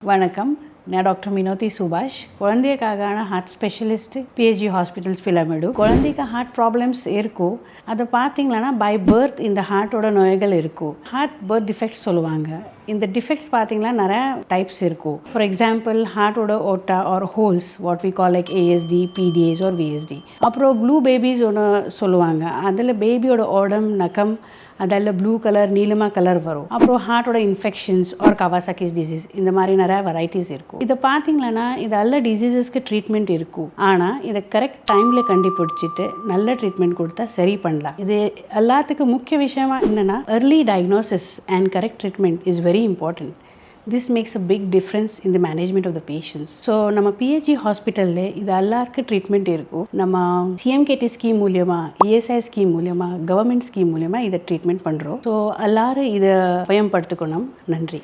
வணக்கம். நான் டாக்டர் மினோதி சுபாஷ். குழந்தைக்கான heart specialist PHC hospitals Peelamedu. குழந்தைக்கு ஹார்ட் ப்ராப்ளம்ஸ் இருக்கும். அதை பார்த்தீங்கன்னா பை பர்த் இந்த ஹார்ட்டோட நோய்கள் இருக்கும். ஹார்ட் பர்த் டிஃபெக்ட்ஸ் சொல்லுவாங்க. இந்த டிஃபெக்ட்ஸ் பார்த்தீங்கன்னா நிறையா டைப்ஸ் இருக்கும். ஃபார் எக்ஸாம்பிள் ஹார்ட்டோட ஓட்டா are holes what we call like ASD, PDS or VSD. அப்புறம் ப்ளூ பேபிஸ் ஒன்று சொல்லுவாங்க. அதில் பேபியோட உடம்பு நகம் அதில் ப்ளூ கலர் நீளமாக கலர் வரும். அப்புறம் ஹார்ட்டோட இன்ஃபெக்ஷன்ஸ் ஆர் கவாசாக்கிஸ் டிசீஸ் இந்த மாதிரி நிறையா வெரைட்டிஸ் இருக்கும். இதை பார்த்தீங்கன்னா இது எல்லா டிசீசஸ்க்கு ட்ரீட்மெண்ட் இருக்கும். ஆனால் இதை கரெக்ட் டைமில் கண்டுபிடிச்சிட்டு நல்ல ட்ரீட்மெண்ட் கொடுத்தா சரி பண்ணலாம். இது எல்லாத்துக்கும் முக்கிய விஷயமா என்னென்னா early diagnosis and correct treatment is very important. This makes a big difference in the management of the patients. So நம்ம பிஹெச்சி ஹாஸ்பிட்டலில் இது எல்லாருக்கும் ட்ரீட்மெண்ட் இருக்கும். நம்ம சிஎம்கேடி ஸ்கீம் மூலியமாக, இஎஸ்ஐ ஸ்கீம் மூலியமாக, கவர்மெண்ட் ஸ்கீம் மூலியமாக இதை ட்ரீட்மெண்ட் பண்ணுறோம். ஸோ எல்லாரும் இதை பயன்படுத்திக்கணும். நன்றி.